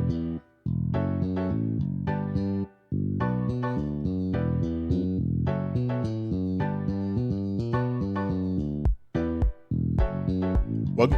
Welcome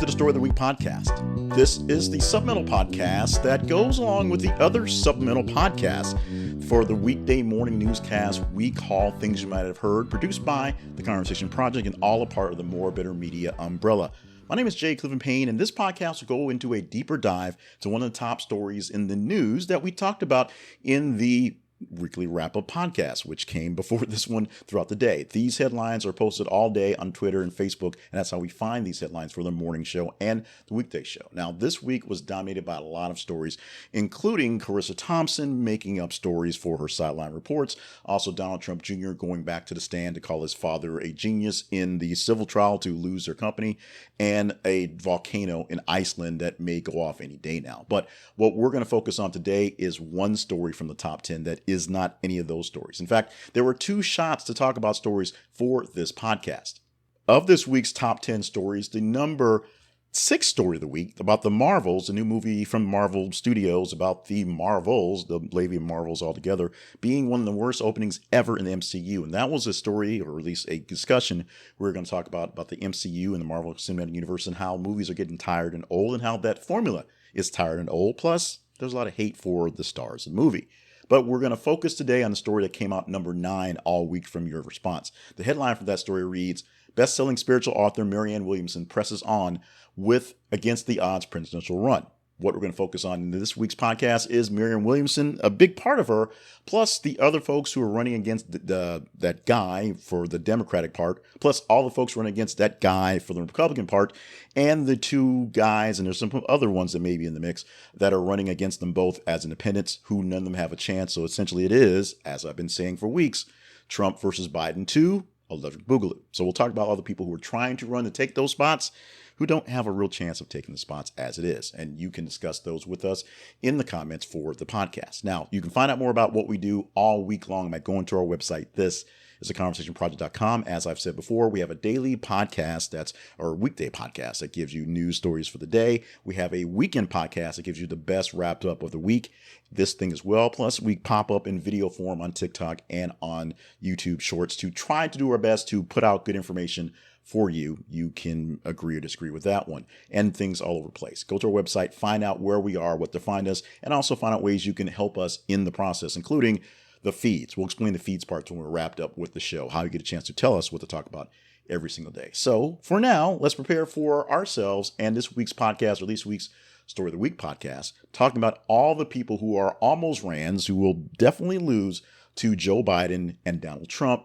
to the Story of the Week podcast. This is the supplemental podcast that goes along with the other supplemental podcasts for the weekday morning newscast we call Things You Might Have Heard, produced by The Conversation Project and all a part of the More Better Media umbrella. My name is Jay Clifton Payne, and this podcast will go into a deeper dive to one of the top stories in the news that we talked about in the weekly wrap-up podcast, which came before this one throughout the day. These headlines are posted all day on Twitter and Facebook, and that's how we find these headlines for the morning show and the weekday show. Now, this week was dominated by a lot of stories, including Carissa Thompson making up stories for her sideline reports, also Donald Trump Jr. going back to the stand to call his father a genius in the civil trial to lose their company, and a volcano in Iceland that may go off any day now. But what we're going to focus on today is one story from the top 10 that is not any of those stories. In fact, there were two shots to talk about stories for this podcast. Of this week's top 10 stories, the number 6 story of the week about the Marvels, a new movie from Marvel Studios about the Marvels, the Levy and Marvels altogether, being one of the worst openings ever in the MCU. And that was a story, or at least a discussion, we're going to talk about the MCU and the Marvel Cinematic Universe and how movies are getting tired and old and how that formula is tired and old. Plus, there's a lot of hate for the stars of the movie. But we're going to focus today on the story that came out number 9 all week from your response. The headline for that story reads, best-selling spiritual author Marianne Williamson presses on with Against the Odds presidential run. What we're going to focus on in this week's podcast is Marianne Williamson, a big part of her, plus the other folks who are running against that guy for the Democratic part, plus all the folks running against that guy for the Republican part, and the two guys, and there's some other ones that may be in the mix, that are running against them both as independents, who none of them have a chance. So essentially it is, as I've been saying for weeks, Trump versus Biden 2, Electric Boogaloo. So we'll talk about all the people who are trying to run to take those spots, who don't have a real chance of taking the spots as it is. And you can discuss those with us in the comments for the podcast. Now, you can find out more about what we do all week long by going to our website. This is theconversationproject.com. As I've said before, we have a daily podcast or weekday podcast that gives you news stories for the day. We have a weekend podcast that gives you the best wrapped up of the week. This thing as well. Plus, we pop up in video form on TikTok and on YouTube Shorts to try to do our best to put out good information for you. You can agree or disagree with that one, and things all over the place. Go to our website, find out where we are, what to find us, and also find out ways you can help us in the process, including the feeds. We'll explain the feeds parts when we're wrapped up with the show, how you get a chance to tell us what to talk about every single day. So for now, let's prepare for ourselves and this week's podcast, or this week's Story of the Week podcast, talking about all the people who are almost Rands, who will definitely lose to Joe Biden and Donald Trump,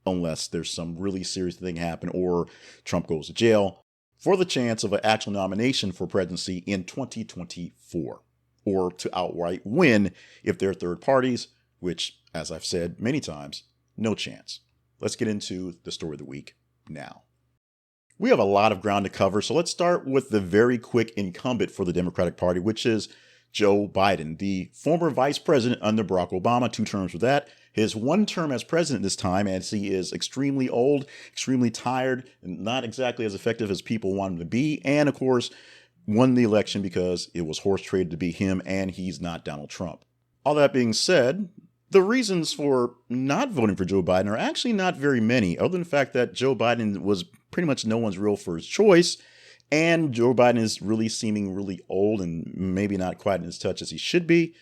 unless there's some really serious thing happen or Trump goes to jail, for the chance of an actual nomination for presidency in 2024, or to outright win if they're third parties, which, as I've said many times, no chance. Let's get into the story of the week now. We have a lot of ground to cover, so let's start with the very quick incumbent for the Democratic Party, which is Joe Biden, the former vice president under Barack Obama, 2 terms for that. His 1 term as president this time, as he is extremely old, extremely tired, and not exactly as effective as people want him to be, and of course, won the election because it was horse traded to be him, and he's not Donald Trump. All that being said, the reasons for not voting for Joe Biden are actually not very many, other than the fact that Joe Biden was pretty much no one's real first choice, and Joe Biden is really seeming really old and maybe not quite in his touch as he should be.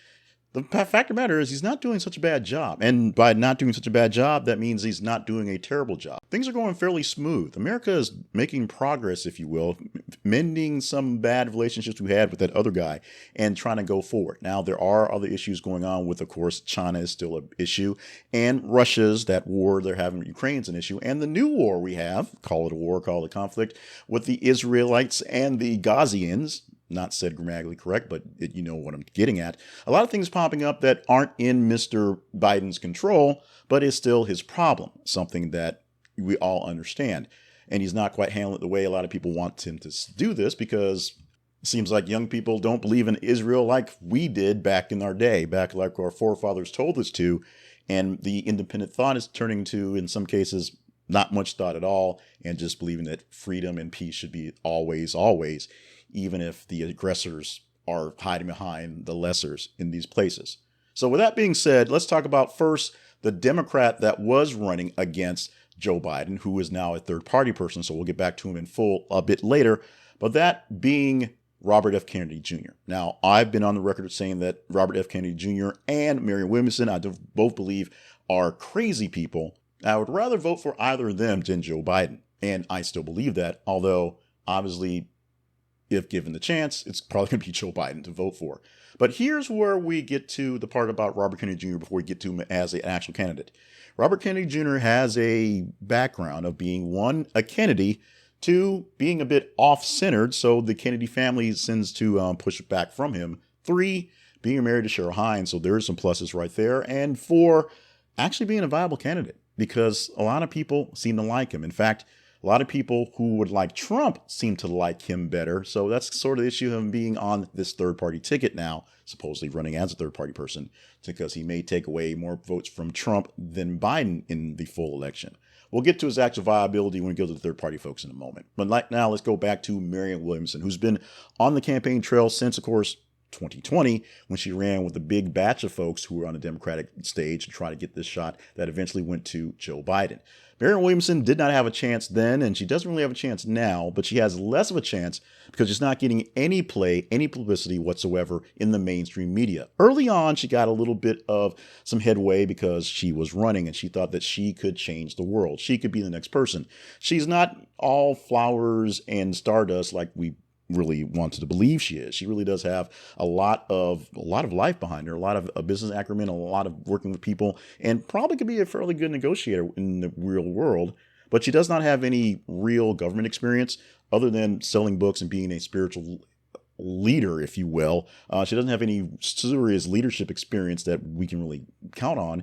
The fact of the matter is he's not doing such a bad job. And by not doing such a bad job, that means he's not doing a terrible job. Things are going fairly smooth. America is making progress, if you will, mending some bad relationships we had with that other guy and trying to go forward. Now, there are other issues going on with, of course, China is still an issue, and Russia's, that war they're having with Ukraine's an issue, and the new war we have, call it a war, call it a conflict, with the Israelites and the Gazians. Not said grammatically correct, but you know what I'm getting at. A lot of things popping up that aren't in Mr. Biden's control, but is still his problem, something that we all understand. And he's not quite handling it the way a lot of people want him to do this, because it seems like young people don't believe in Israel like we did back in our day, back like our forefathers told us to. And the independent thought is turning to, in some cases, not much thought at all, and just believing that freedom and peace should be always, always, even if the aggressors are hiding behind the lessers in these places. So with that being said, let's talk about first the Democrat that was running against Joe Biden, who is now a third-party person. So we'll get back to him in full a bit later. But that being Robert F. Kennedy Jr. Now, I've been on the record saying that Robert F. Kennedy Jr. and Marianne Williamson, I both believe, are crazy people. I would rather vote for either of them than Joe Biden. And I still believe that, although obviously, if given the chance, it's probably going to be Joe Biden to vote for. But here's where we get to the part about Robert Kennedy Jr. before we get to him as an actual candidate. Robert Kennedy Jr. has a background of being, one, a Kennedy, two, being a bit off-centered, so the Kennedy family tends to push back from him. Three, being married to Cheryl Hines, so there's some pluses right there. And four, actually being a viable candidate, because a lot of people seem to like him. In fact, a lot of people who would like Trump seem to like him better. So that's sort of the issue of him being on this third-party ticket now, supposedly running as a third-party person, because he may take away more votes from Trump than Biden in the full election. We'll get to his actual viability when we go to the third-party folks in a moment. But right now, let's go back to Marianne Williamson, who's been on the campaign trail since, of course, 2020, when she ran with a big batch of folks who were on the Democratic stage to try to get this shot that eventually went to Joe Biden. Marianne Williamson did not have a chance then, and she doesn't really have a chance now, but she has less of a chance because she's not getting any play, any publicity whatsoever in the mainstream media. Early on, she got a little bit of some headway because she was running and she thought that she could change the world. She could be the next person. She's not all flowers and stardust like we really wanted to believe she is. She really does have a lot of life behind her, a lot of business acumen, a lot of working with people, and probably could be a fairly good negotiator in the real world. But she does not have any real government experience other than selling books and being a spiritual leader, if you will. She doesn't have any serious leadership experience that we can really count on,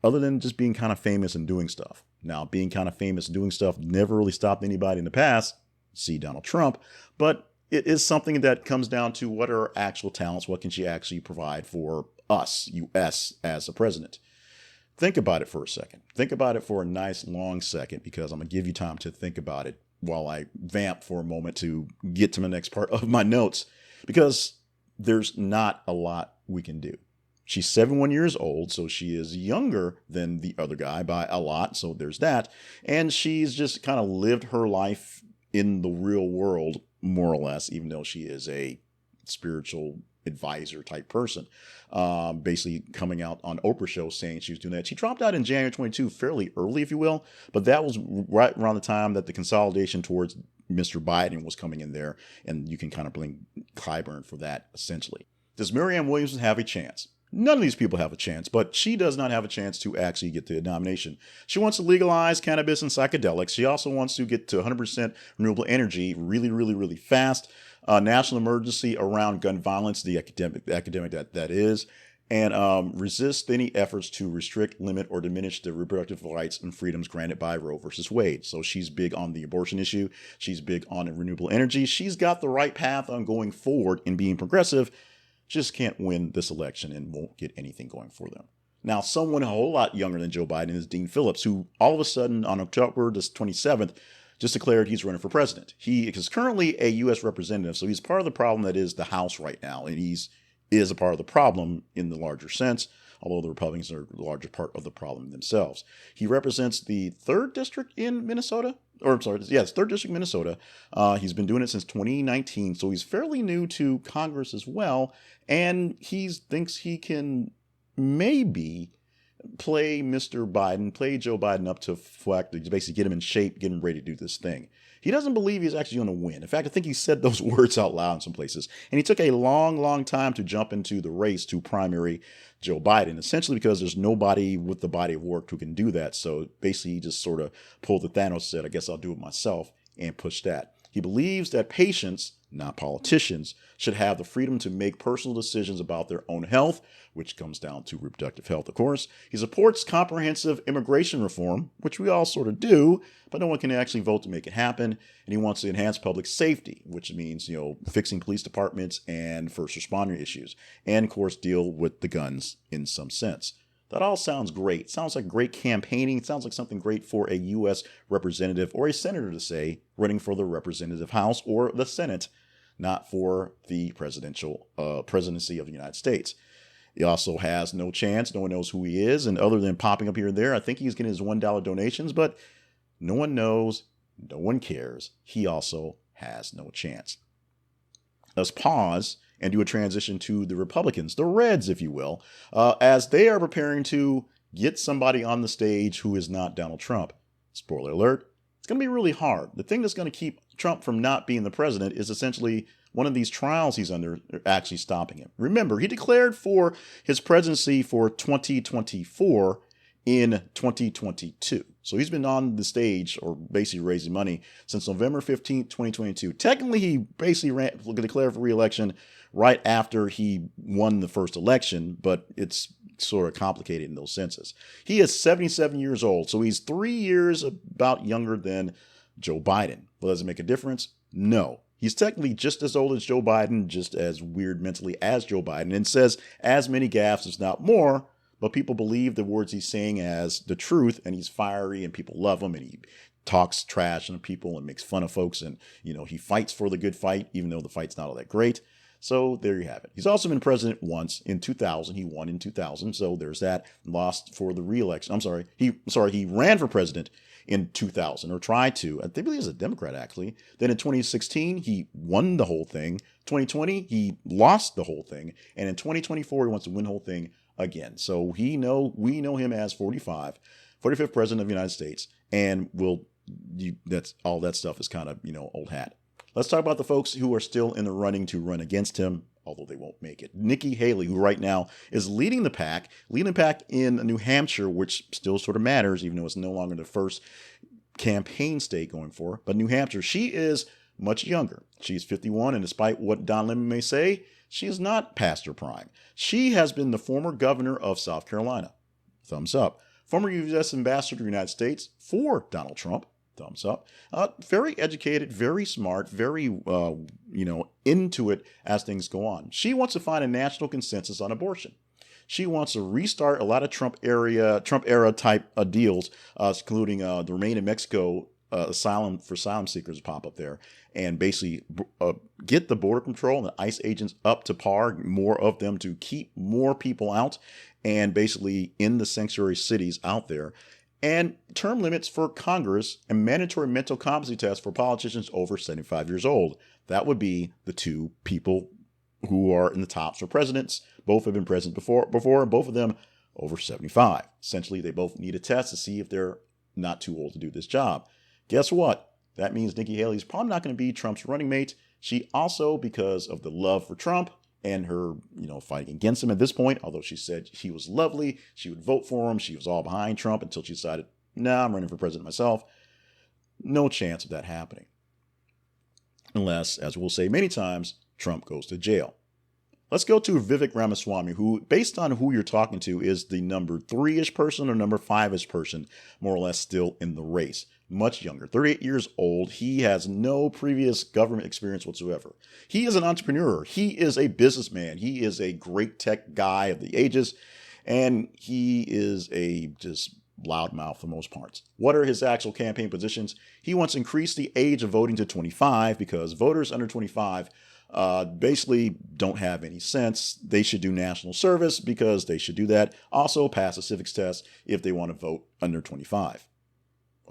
other than just being kind of famous and doing stuff. Now, being kind of famous and doing stuff never really stopped anybody in the past. See Donald Trump, but it is something that comes down to what are her actual talents, what can she actually provide for us, U.S., as a president. Think about it for a second. Think about it for a nice long second, because I'm going to give you time to think about it while I vamp for a moment to get to the next part of my notes, because there's not a lot we can do. She's 71 years old, so she is younger than the other guy by a lot, so there's that. And she's just kind of lived her life in the real world, more or less, even though she is a spiritual advisor type person. Basically coming out on Oprah show saying she was doing that. She dropped out in January 22 fairly early, if you will, but that was right around the time that the consolidation towards Mr. Biden was coming in there, and you can kind of blame Clyburn for that, essentially. Does Marianne Williamson have a chance? None of these people have a chance, but she does not have a chance to actually get the nomination. She wants to legalize cannabis and psychedelics. She also wants to get to 100% renewable energy really, really, really fast. National emergency around gun violence, the epidemic that is, and resist any efforts to restrict, limit, or diminish the reproductive rights and freedoms granted by Roe versus Wade. So she's big on the abortion issue. She's big on renewable energy. She's got the right path on going forward and being progressive. Just can't win this election and won't get anything going for them. Now, someone a whole lot younger than Joe Biden is Dean Phillips, who all of a sudden on October the 27th just declared he's running for president. He is currently a U.S. representative, so he's part of the problem that is the House right now, and he's is a part of the problem in the larger sense, although the Republicans are the larger part of the problem themselves. He represents the 3rd District in Minnesota, or I'm sorry, yes, 3rd District, Minnesota. He's been doing it since 2019, so he's fairly new to Congress as well, and he thinks he can maybe play Mr. Biden, play Joe Biden up to flack, to basically get him in shape, get him ready to do this thing. He doesn't believe he's actually going to win. In fact, I think he said those words out loud in some places. And he took a long, long time to jump into the race to primary Joe Biden, essentially because there's nobody with the body of work who can do that. So basically, he just sort of pulled the Thanos, said, I guess I'll do it myself, and pushed that. He believes that patients, not politicians, should have the freedom to make personal decisions about their own health, which comes down to reproductive health, of course. He supports comprehensive immigration reform, which we all sort of do, but no one can actually vote to make it happen. And he wants to enhance public safety, which means, fixing police departments and first responder issues. And, of course, deal with the guns in some sense. That all sounds great. Sounds like great campaigning. It sounds like something great for a U.S. representative or a senator to say, running for the representative house or the Senate. not for the presidency of the United States. He also has no chance. No one knows who he is. And other than popping up here and there, I think he's getting his $1 donations, but no one knows. No one cares. He also has no chance. Let's pause and do a transition to the Republicans, the Reds, if you will, as they are preparing to get somebody on the stage who is not Donald Trump. Spoiler alert, it's going to be really hard. The thing that's going to keep Trump from not being the president is essentially one of these trials he's under actually stopping him. Remember, he declared for his presidency for 2024 in 2022. So he's been on the stage or basically raising money since November 15th, 2022. Technically, he basically declared for re-election right after he won the first election, but it's sort of complicated in those senses. He is 77 years old, so he's 3 years about younger than Joe Biden. Well, does it make a difference? No. He's technically just as old as Joe Biden, just as weird mentally as Joe Biden, and says as many gaffes, if not more, but people believe the words he's saying as the truth, and he's fiery, and people love him, and he talks trash on people and makes fun of folks, and, he fights for the good fight, even though the fight's not all that great. So there you have it. He's also been president once in 2000. He won in 2000, so there's that. Lost for the re-election. He ran for president in 2000, or tried to. I think he was a Democrat, actually. Then in 2016, he won the whole thing. 2020, he lost the whole thing. And in 2024, he wants to win the whole thing again. So we know him as 45, 45th president of the United States. And that's all that stuff is kind of, old hat. Let's talk about the folks who are still in the running to run against him, although they won't make it. Nikki Haley, who right now is leading the pack in New Hampshire, which still sort of matters, even though it's no longer the first campaign state going for. But New Hampshire, she is much younger. She's 51, and despite what Don Lemon may say, she is not past her prime. She has been the former governor of South Carolina. Thumbs up. Former U.S. ambassador to the United States for Donald Trump. Thumbs up. Very educated, very smart, very, into it as things go on. She wants to find a national consensus on abortion. She wants to restart a lot of Trump era type deals, including the Remain in Mexico asylum seekers pop up there, and basically get the border control and the ICE agents up to par, more of them to keep more people out, and basically in the sanctuary cities out there. And term limits for Congress and mandatory mental competency tests for politicians over 75 years old. That would be the two people who are in the tops for presidents. Both have been president before, and both of them over 75. Essentially, they both need a test to see if they're not too old to do this job. Guess what? That means Nikki Haley is probably not going to be Trump's running mate. She also, because of the love for Trump and her, fighting against him at this point, although she said he was lovely, she would vote for him, she was all behind Trump until she decided, I'm running for president myself. No chance of that happening. Unless, as we'll say many times, Trump goes to jail. Let's go to Vivek Ramaswamy, who, based on who you're talking to, is the number 3-ish person or number 5-ish person, more or less still in the race. Much younger, 38 years old. He has no previous government experience whatsoever. He is an entrepreneur. He is a businessman. He is a great tech guy of the ages, and he is a just loudmouth for most parts. What are his actual campaign positions? He wants to increase the age of voting to 25 because voters under 25 basically don't have any sense. They should do national service because they should do that. Also pass a civics test if they want to vote under 25.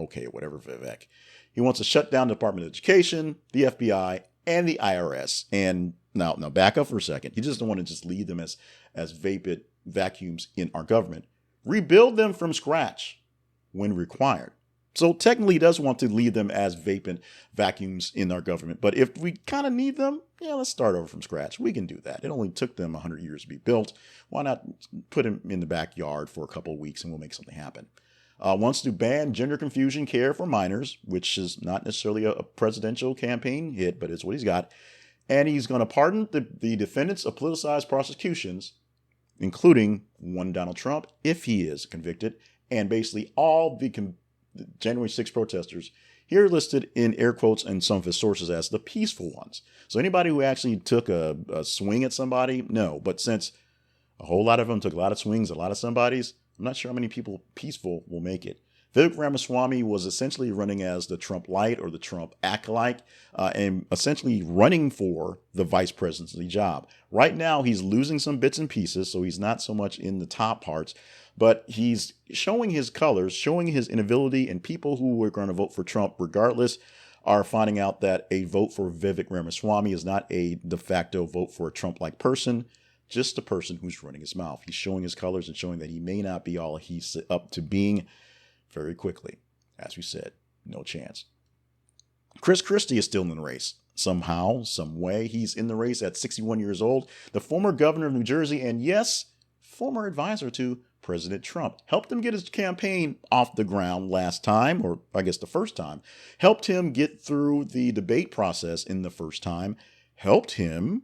Okay, whatever, Vivek. He wants to shut down the Department of Education, the FBI, and the IRS. And now back up for a second. He just don't want to just leave them as vapid vacuums in our government. Rebuild them from scratch when required. So technically he does want to leave them as vapid vacuums in our government. But if we kind of need them, let's start over from scratch. We can do that. It only took them 100 years to be built. Why not put them in the backyard for a couple of weeks and we'll make something happen? Wants to ban gender confusion care for minors, which is not necessarily a presidential campaign hit, but it's what he's got. And he's going to pardon the defendants of politicized prosecutions, including one Donald Trump, if he is convicted, and basically all the January 6 protesters here listed in air quotes and some of his sources as the peaceful ones. So anybody who actually took a swing at somebody, no. But since a whole lot of them took a lot of swings at a lot of somebodies, I'm not sure how many people peaceful will make it. Vivek Ramaswamy was essentially running as the Trump light or the Trump acolyte, and essentially running for the vice presidency job. Right now, he's losing some bits and pieces, so he's not so much in the top parts, but he's showing his colors, showing his inability, and people who are going to vote for Trump regardless are finding out that a vote for Vivek Ramaswamy is not a de facto vote for a Trump-like person, just a person who's running his mouth. He's showing his colors and showing that he may not be all he's up to being very quickly. As we said, no chance. Chris Christie is still in the race. Somehow, some way, he's in the race at 61 years old. The former governor of New Jersey, and yes, former advisor to President Trump. Helped him get his campaign off the ground last time, or I guess the first time. Helped him get through the debate process in the first time. Helped him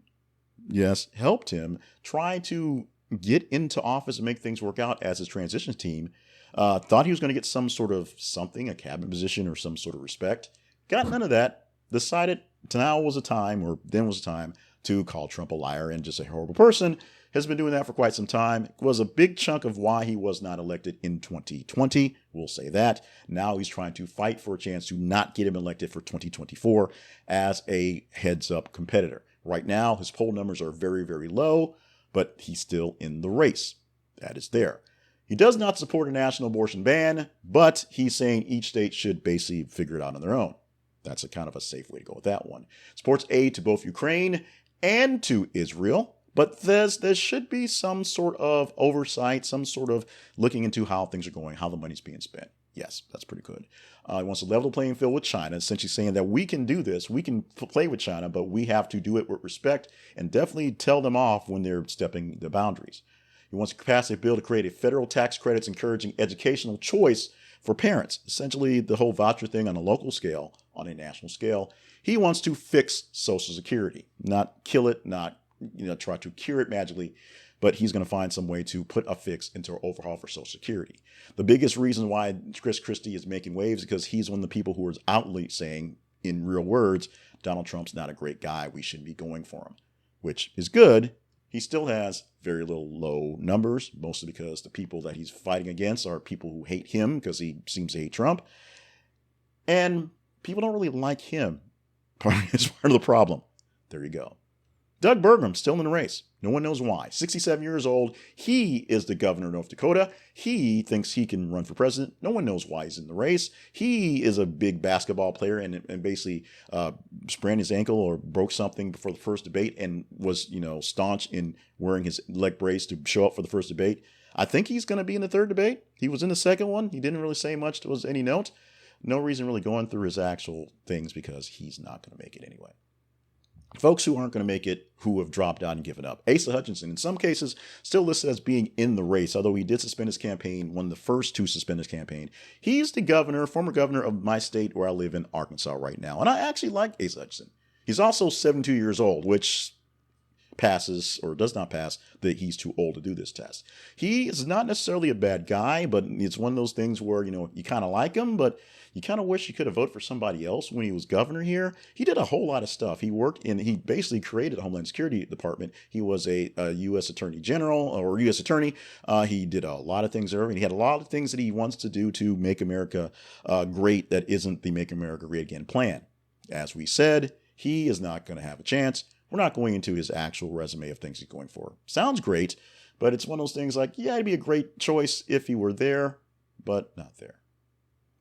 try to get into office and make things work out as his transition team. Thought he was going to get some sort of something, a cabinet position or some sort of respect. Got none of that. Decided then was a time to call Trump a liar and just a horrible person. Has been doing that for quite some time. It was a big chunk of why he was not elected in 2020. We'll say that. Now he's trying to fight for a chance to not get him elected for 2024 as a heads-up competitor. Right now, his poll numbers are very, very low, but he's still in the race. That is there. He does not support a national abortion ban, but he's saying each state should basically figure it out on their own. That's a kind of a safe way to go with that one. Supports aid to both Ukraine and to Israel, but there should be some sort of oversight, some sort of looking into how things are going, how the money's being spent. Yes, that's pretty good. He wants to level the playing field with China, essentially saying that we can do this, we can play with China, but we have to do it with respect and definitely tell them off when they're stepping the boundaries. He wants to pass a bill to create a federal tax credits encouraging educational choice for parents. Essentially, the whole voucher thing on a local scale, on a national scale. He wants to fix Social Security, not kill it, not try to cure it magically, but he's going to find some way to put a fix into an overhaul for Social Security. The biggest reason why Chris Christie is making waves is because he's one of the people who is outly saying, in real words, Donald Trump's not a great guy. We shouldn't be going for him, which is good. He still has very low numbers, mostly because the people that he's fighting against are people who hate him because he seems to hate Trump. And people don't really like him. It's part of the problem. There you go. Doug Burgum, still in the race. No one knows why. 67 years old. He is the governor of North Dakota. He thinks he can run for president. No one knows why he's in the race. He is a big basketball player and basically sprained his ankle or broke something before the first debate and was, staunch in wearing his leg brace to show up for the first debate. I think he's going to be in the third debate. He was in the second one. He didn't really say much to any note. No reason really going through his actual things because he's not going to make it anyway. Folks who aren't going to make it, who have dropped out and given up. Asa Hutchinson, in some cases, still listed as being in the race, although he did suspend his campaign, one of the first to suspend his campaign. He's the former governor of my state where I live in Arkansas right now, and I actually like Asa Hutchinson. He's also 72 years old, which passes or does not pass that he's too old to do this test. He is not necessarily a bad guy, but it's one of those things where, you kind of like him, but you kind of wish you could have voted for somebody else when he was governor here. He did a whole lot of stuff. He basically created a Homeland Security Department. He was a U.S. Attorney General or U.S. Attorney. He did a lot of things there, and he had a lot of things that he wants to do to make America great that isn't the Make America Great Again plan. As we said, he is not going to have a chance. We're not going into his actual resume of things he's going for. Sounds great, but it's one of those things like, yeah, it'd be a great choice if he were there, but not there.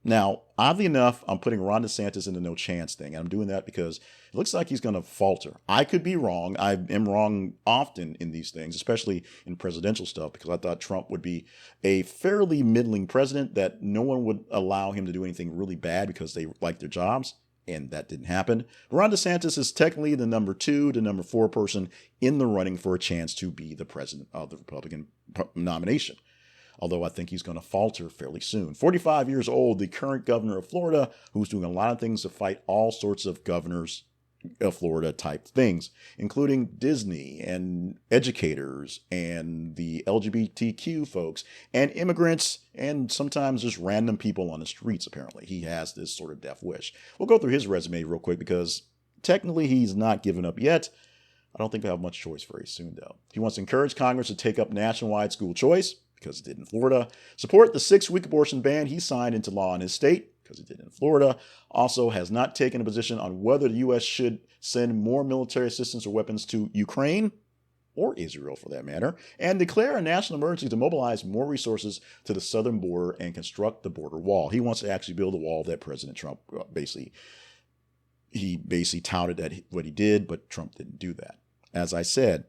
Now, oddly enough, I'm putting Ron DeSantis in the no chance thing, and I'm doing that because it looks like he's going to falter. I could be wrong. I am wrong often in these things, especially in presidential stuff, because I thought Trump would be a fairly middling president, that no one would allow him to do anything really bad because they like their jobs. And that didn't happen. Ron DeSantis is technically the number 2 to number 4 person in the running for a chance to be the president of the Republican nomination. Although I think he's going to falter fairly soon. 45 years old, the current governor of Florida, who's doing a lot of things to fight all sorts of governors of Florida type things, including Disney and educators and the LGBTQ folks and immigrants and sometimes just random people on the streets. Apparently, he has this sort of death wish. We'll go through his resume real quick because technically he's not given up yet. I don't think they'll have much choice very soon, though. He wants to encourage Congress to take up nationwide school choice. because it did in Florida. Support the 6-week abortion ban he signed into law in his state, because it did in Florida. Also has not taken a position on whether the U.S. should send more military assistance or weapons to Ukraine, or Israel for that matter, and declare a national emergency to mobilize more resources to the southern border and construct the border wall. He wants to actually build a wall that President Trump basically touted that what he did, but Trump didn't do that. As I said,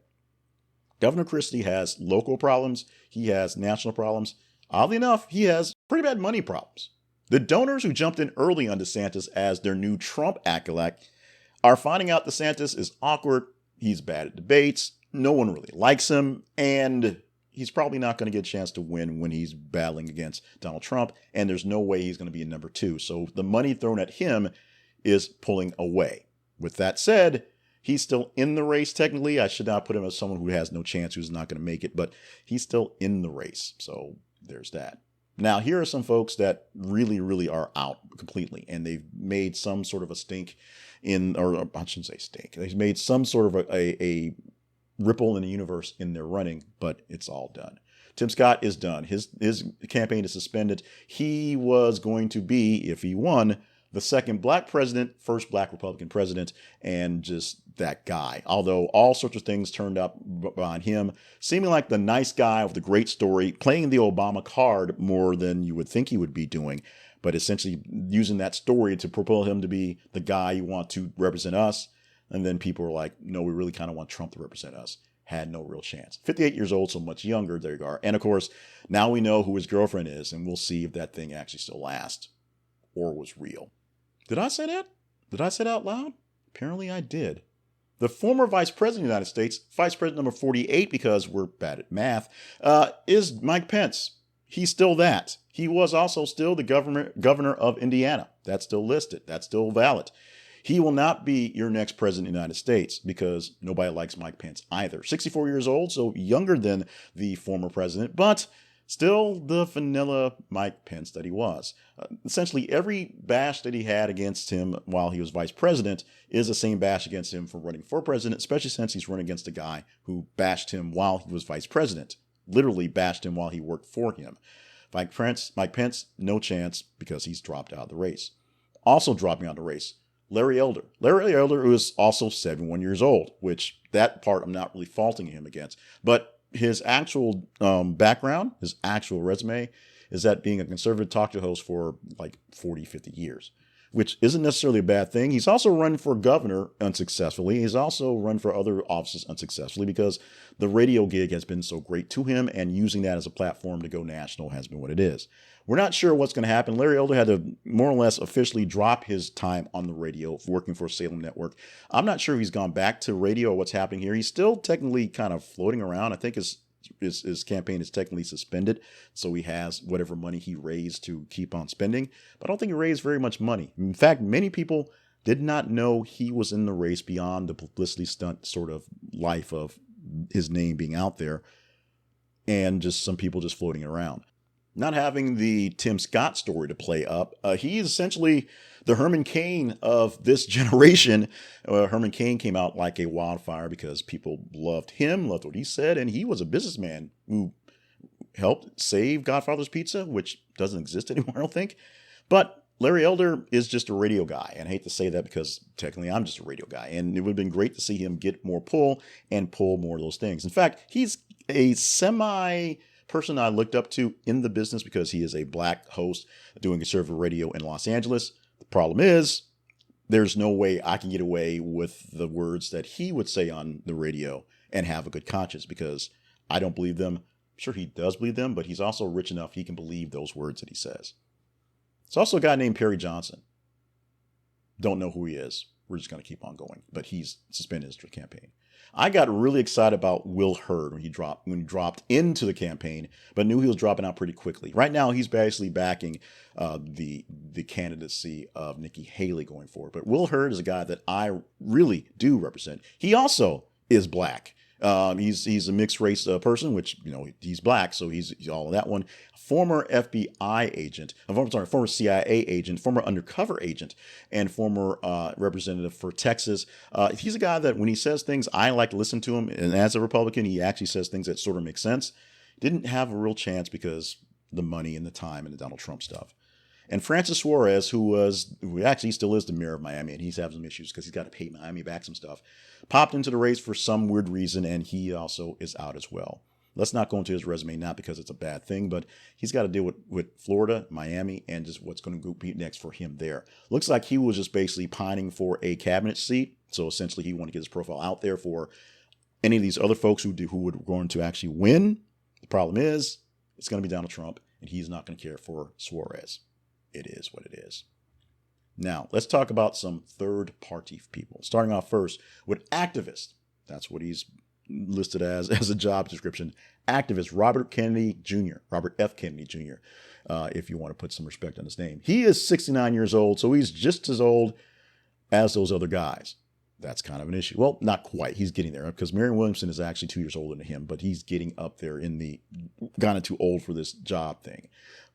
Governor Christie has local problems. He has national problems. Oddly enough, he has pretty bad money problems. The donors who jumped in early on DeSantis as their new Trump acolyte are finding out DeSantis is awkward. He's bad at debates. No one really likes him. And he's probably not going to get a chance to win when he's battling against Donald Trump. And there's no way he's going to be in number 2. So the money thrown at him is pulling away. With that said, he's still in the race technically. I should not put him as someone who has no chance, who's not going to make it, but he's still in the race. So there's that. Now, here are some folks that really, really are out completely, and they've made some sort of a stink or I shouldn't say stink. They've made some sort of a ripple in the universe in their running, but it's all done. Tim Scott is done. His campaign is suspended. He was going to be, if he won, the second black president, first black Republican president, and just that guy. Although all sorts of things turned up behind him, seeming like the nice guy with the great story, playing the Obama card more than you would think he would be doing, but essentially using that story to propel him to be the guy you want to represent us. And then people were like, no, we really kind of want Trump to represent us. Had no real chance. 58 years old, so much younger. There you are. And of course, now we know who his girlfriend is, and we'll see if that thing actually still lasts or was real. Did I say that? Did I say that out loud? Apparently I did. The former vice president of the United States, vice president number 48, because we're bad at math, is Mike Pence. He's still that. He was also still the governor of Indiana. That's still listed. That's still valid. He will not be your next president of the United States because nobody likes Mike Pence either. 64 years old, so younger than the former president, but still the vanilla Mike Pence that he was. Essentially, every bash that he had against him while he was vice president is the same bash against him for running for president, especially since he's running against a guy who bashed him while he was vice president. Literally bashed him while he worked for him. Mike Pence, no chance because he's dropped out of the race. Also dropping out of the race, Larry Elder. Larry Elder, who is also 71 years old, which that part I'm not really faulting him against. But his actual background, his actual resume, is that being a conservative talk show host for like 40, 50 years, which isn't necessarily a bad thing. He's also run for governor unsuccessfully. He's also run for other offices unsuccessfully because the radio gig has been so great to him, and using that as a platform to go national has been what it is. We're not sure what's going to happen. Larry Elder had to more or less officially drop his time on the radio working for Salem Network. I'm not sure if he's gone back to radio or what's happening here. He's still technically kind of floating around. I think his campaign is technically suspended, so he has whatever money he raised to keep on spending. But I don't think he raised very much money. In fact, many people did not know he was in the race beyond the publicity stunt sort of life of his name being out there, and just some people just floating around. Not having the Tim Scott story to play up, he is essentially the Herman Cain of this generation. Herman Cain came out like a wildfire because people loved him, loved what he said, and he was a businessman who helped save Godfather's Pizza, which doesn't exist anymore, I don't think. But Larry Elder is just a radio guy, and I hate to say that because technically I'm just a radio guy, and it would have been great to see him get more pull and pull more of those things. In fact, he's a person I looked up to in the business because he is a black host doing conservative radio in Los Angeles. The problem is there's no way I can get away with the words that he would say on the radio and have a good conscience because I don't believe them. I'm sure he does believe them, but he's also rich enough he can believe those words that he says. There's also a guy named Perry Johnson. Don't know who he is. We're just going to keep on going, but he's suspended his campaign. I got really excited about Will Hurd when he dropped into the campaign, but knew he was dropping out pretty quickly. Right now, he's basically backing the candidacy of Nikki Haley going forward. But Will Hurd is a guy that I really do represent. He also is black. He's a mixed race person, which, he's black, so he's all of that one. Former FBI agent, former CIA agent, former undercover agent, and former representative for Texas. He's a guy that when he says things, I like to listen to him. And as a Republican, he actually says things that sort of make sense. didn't have a real chance because the money and the time and the Donald Trump stuff. And Francis Suarez, who actually still is the mayor of Miami, and he's having some issues because he's got to pay Miami back some stuff, popped into the race for some weird reason, and he also is out as well. Let's not go into his resume, not because it's a bad thing, but he's got to deal with Florida, Miami, and just what's going to be next for him there. Looks like he was just basically pining for a cabinet seat. So essentially he wanted to get his profile out there for any of these other folks who were going to actually win. The problem is it's going to be Donald Trump, and he's not going to care for Suarez. It is what it is. Now, let's talk about some third-party people. Starting off first with activist. That's what he's listed as a job description. Activist Robert F. Kennedy Jr., if you want to put some respect on his name. He is 69 years old, so he's just as old as those other guys. That's kind of an issue. Well, not quite. He's getting there because Marianne Williamson is actually 2 years older than him, but he's getting up there kind of too old for this job thing.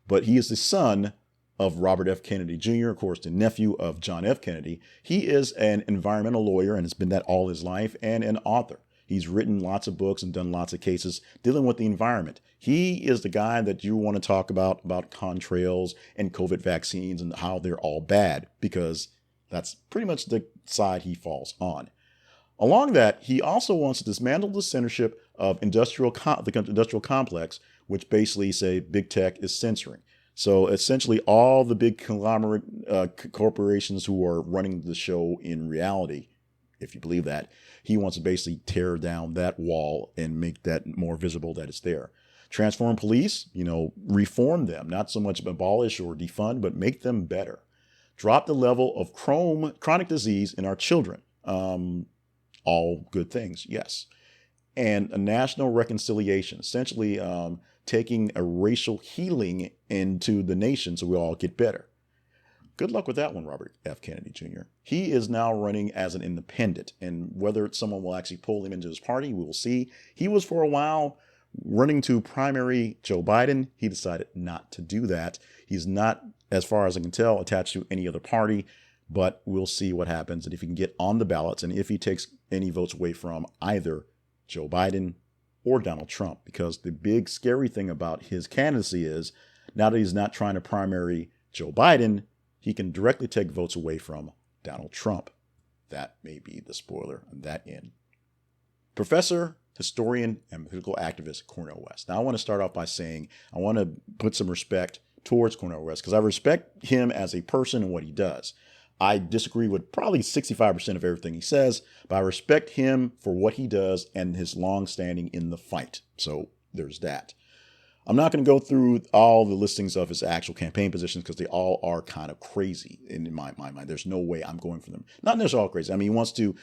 But he is the son of Robert F. Kennedy Jr., of course, the nephew of John F. Kennedy. He is an environmental lawyer and has been that all his life, and an author. He's written lots of books and done lots of cases dealing with the environment. He is the guy that you want to talk about contrails and COVID vaccines and how they're all bad, because that's pretty much the side he falls on. Along that, he also wants to dismantle the censorship of the industrial complex, which basically say big tech is censoring. So essentially all the big conglomerate corporations who are running the show in reality, if you believe that, he wants to basically tear down that wall and make that more visible that it's there. Transform police, reform them, not so much abolish or defund, but make them better. Drop the level of chronic disease in our children. All good things, yes. And a national reconciliation, essentially taking a racial healing into the nation so we all get better. Good luck with that one, Robert F. Kennedy Jr. He is now running as an independent, and whether someone will actually pull him into his party, we will see. He was for a while running to primary Joe Biden. He decided not to do that. He's not, as far as I can tell, attached to any other party, but we'll see what happens and if he can get on the ballots and if he takes any votes away from either Joe Biden or Donald Trump, because the big scary thing about his candidacy is now that he's not trying to primary Joe Biden, he can directly take votes away from Donald Trump. That may be the spoiler on that end. Professor, historian, and political activist Cornel West. Now I want to start off by saying I want to put some respect towards Cornel West because I respect him as a person and what he does. I disagree with probably 65% of everything he says, but I respect him for what he does and his long standing in the fight. So there's that. I'm not going to go through all the listings of his actual campaign positions because they all are kind of crazy in my mind. There's no way I'm going for them. Not necessarily all crazy. I mean, he wants to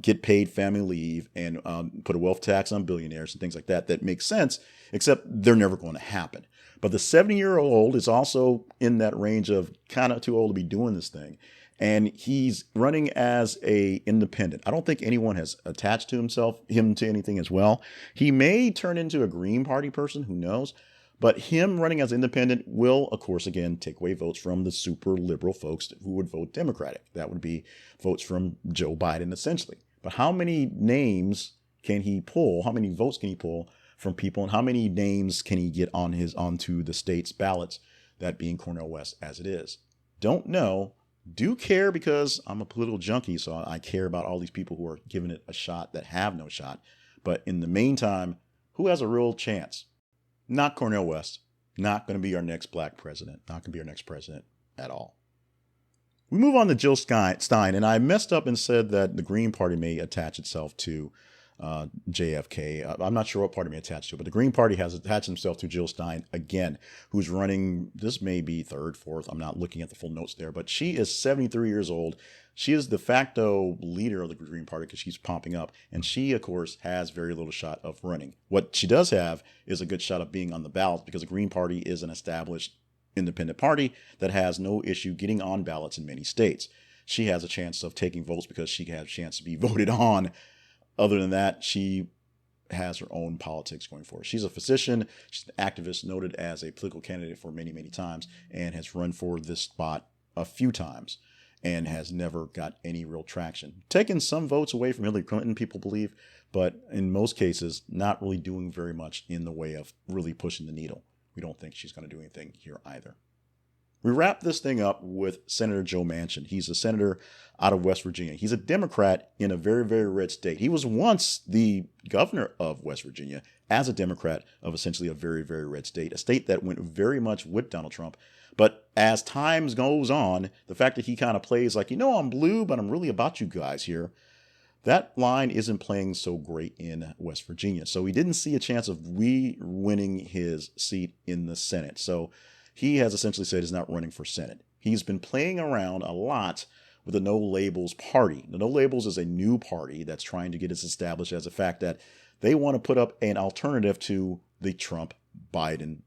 get paid family leave and put a wealth tax on billionaires and things like that. That makes sense, except they're never going to happen. But the 70-year-old is also in that range of kind of too old to be doing this thing. And he's running as a independent. I don't think anyone has attached to him to anything as well. He may turn into a Green Party person, who knows? But him running as independent will, of course, again, take away votes from the super liberal folks who would vote Democratic. That would be votes from Joe Biden, essentially. But how many names can he pull? How many votes can he pull from people? And how many names can he get onto the state's ballots, that being Cornel West as it is? Don't know. Do care because I'm a political junkie, so I care about all these people who are giving it a shot that have no shot. But in the meantime, who has a real chance? Not Cornel West. Not going to be our next black president. Not going to be our next president at all. We move on to Jill Stein, and I messed up and said that the Green Party may attach itself to JFK. I'm not sure what party may attach to, but the Green Party has attached himself to Jill Stein again, who's running, this may be third, fourth, I'm not looking at the full notes there, but she is 73 years old. She is de facto leader of the Green Party because she's popping up, and she, of course, has very little shot of running. What she does have is a good shot of being on the ballot because the Green Party is an established independent party that has no issue getting on ballots in many states. She has a chance of taking votes because she has a chance to be voted on. Other than that, she has her own politics going for her. She's a physician. She's an activist, noted as a political candidate for many, many times, and has run for this spot a few times and has never got any real traction. Taken some votes away from Hillary Clinton, people believe, but in most cases, not really doing very much in the way of really pushing the needle. We don't think she's going to do anything here either. We wrap this thing up with Senator Joe Manchin. He's a senator out of West Virginia. He's a Democrat in a very, very red state. He was once the governor of West Virginia as a Democrat of essentially a very, very red state, a state that went very much with Donald Trump. But as time goes on, the fact that he kind of plays like, I'm blue, but I'm really about you guys here, that line isn't playing so great in West Virginia. So he didn't see a chance of winning his seat in the Senate. So he has essentially said he's not running for Senate. He's been playing around a lot with the No Labels party. The No Labels is a new party that's trying to get us established as a fact that they want to put up an alternative to the Trump-Biden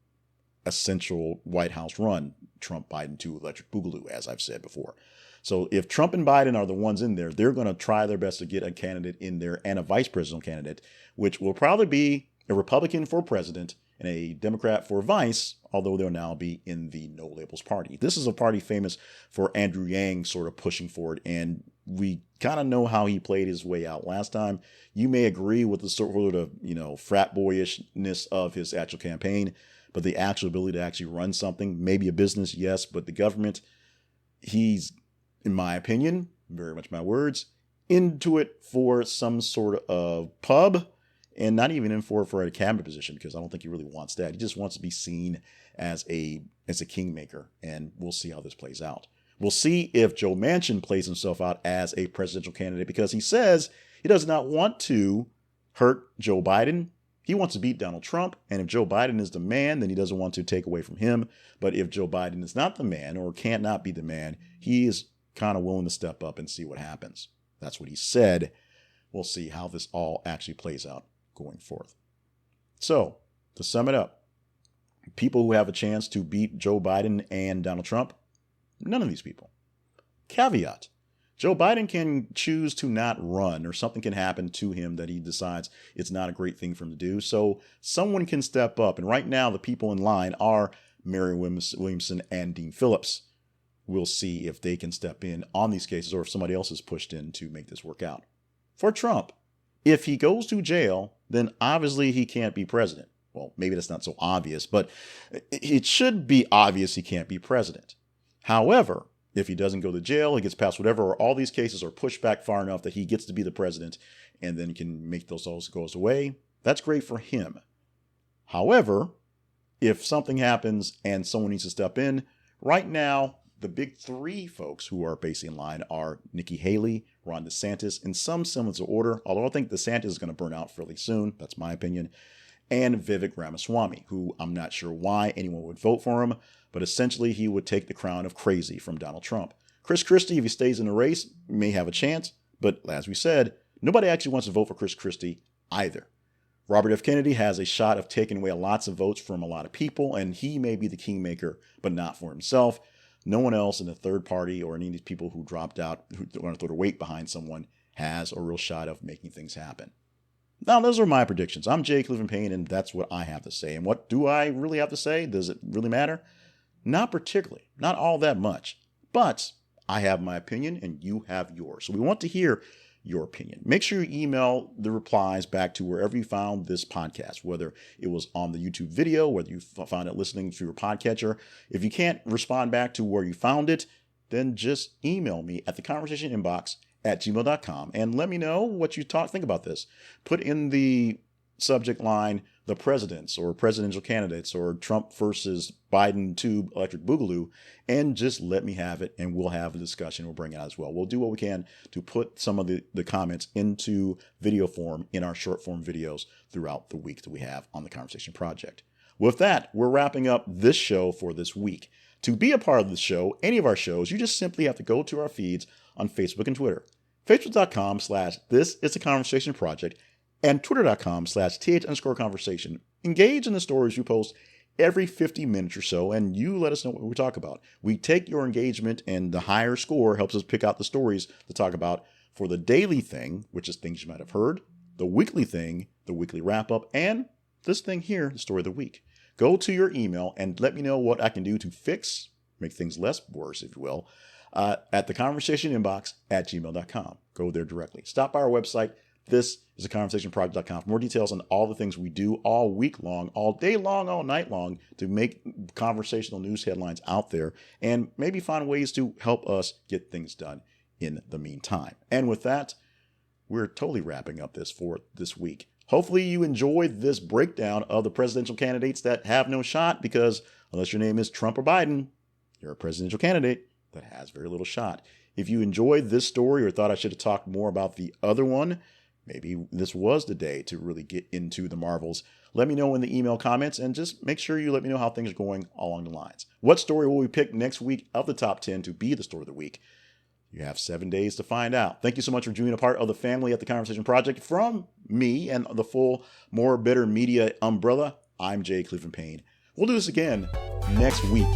essential White House run, Trump-Biden 2 electric boogaloo, as I've said before. So if Trump and Biden are the ones in there, they're going to try their best to get a candidate in there and a vice presidential candidate, which will probably be a Republican for president and a Democrat for vice, although they'll now be in the No Labels party. This is a party famous for Andrew Yang sort of pushing forward, and we kind of know how he played his way out last time. You may agree with the sort of, frat boyishness of his actual campaign, but the actual ability to actually run something, maybe a business, yes, but the government, he's, in my opinion, very much my words, into it for some sort of pub, and not even in for a cabinet position, because I don't think he really wants that. He just wants to be seen as a kingmaker, and we'll see how this plays out. We'll see if Joe Manchin plays himself out as a presidential candidate, because he says he does not want to hurt Joe Biden. He wants to beat Donald Trump, and if Joe Biden is the man, then he doesn't want to take away from him. But if Joe Biden is not the man, or cannot be the man, he is kind of willing to step up and see what happens. That's what he said. We'll see how this all actually plays out going forth. So, to sum it up, people who have a chance to beat Joe Biden and Donald Trump, none of these people. Caveat: Joe Biden can choose to not run, or something can happen to him that he decides it's not a great thing for him to do. So someone can step up. And right now, the people in line are Marianne Williamson and Dean Phillips. We'll see if they can step in on these cases, or if somebody else is pushed in to make this work out. For Trump, if he goes to jail, then obviously he can't be president. Well, maybe that's not so obvious, but it should be obvious he can't be president. However, if he doesn't go to jail, he gets past whatever, or all these cases are pushed back far enough that he gets to be the president and then can make those goes away, that's great for him. However, if something happens and someone needs to step in, right now, the big three folks who are basically in line are Nikki Haley, Ron DeSantis, in some semblance of order, although I think DeSantis is going to burn out fairly soon, that's my opinion, and Vivek Ramaswamy, who I'm not sure why anyone would vote for him, but essentially he would take the crown of crazy from Donald Trump. Chris Christie, if he stays in the race, may have a chance, but as we said, nobody actually wants to vote for Chris Christie either. Robert F. Kennedy has a shot of taking away lots of votes from a lot of people, and he may be the kingmaker, but not for himself. No one else in the third party or any of these people who dropped out, who want to throw their weight behind someone, has a real shot of making things happen. Now, those are my predictions. I'm Jay Clifton Payne, and that's what I have to say. And what do I really have to say? Does it really matter? Not particularly. Not all that much. But I have my opinion, and you have yours. So we want to hear your opinion. Make sure you email the replies back to wherever you found this podcast, whether it was on the YouTube video, whether you found it listening through your podcatcher. If you can't respond back to where you found it, then just email me at theconversationinbox@gmail.com and let me know what you think about this. Put in the subject line, the presidents or presidential candidates or Trump versus Biden 2 electric boogaloo, and just let me have it, and we'll have a discussion. We'll bring it out as well. We'll do what we can to put some of the comments into video form in our short form videos throughout the week that we have on the Conversation Project. With that, we're wrapping up this show for this week. To be a part of the show, any of our shows, you just simply have to go to our feeds on Facebook and Twitter. Facebook.com/ThisIsAConversationProject and Twitter.com/th_conversation. Engage in the stories we post every 50 minutes or so, and you let us know what we talk about. We take your engagement, and the higher score helps us pick out the stories to talk about for the daily thing, which is things you might have heard, the weekly thing, the weekly wrap-up, and this thing here, the story of the week. Go to your email and let me know what I can do to fix, make things less worse, if you will, at theconversationinbox@gmail.com. Go there directly. Stop by our website, This is theconversationproject.com for more details on all the things we do all week long, all day long, all night long to make conversational news headlines out there and maybe find ways to help us get things done in the meantime. And with that, we're totally wrapping up this for this week. Hopefully you enjoyed this breakdown of the presidential candidates that have no shot, because unless your name is Trump or Biden, you're a presidential candidate that has very little shot. If you enjoyed this story or thought I should have talked more about the other one, maybe this was the day to really get into the marvels. Let me know in the email comments, and just make sure you let me know how things are going along the lines. What story will we pick next week of the top 10 to be the story of the week? You have 7 days to find out. Thank you so much for being a part of the family at the Conversation Project. From me and the full More Bitter Media umbrella, I'm Jay Clifton Payne. We'll do this again next week.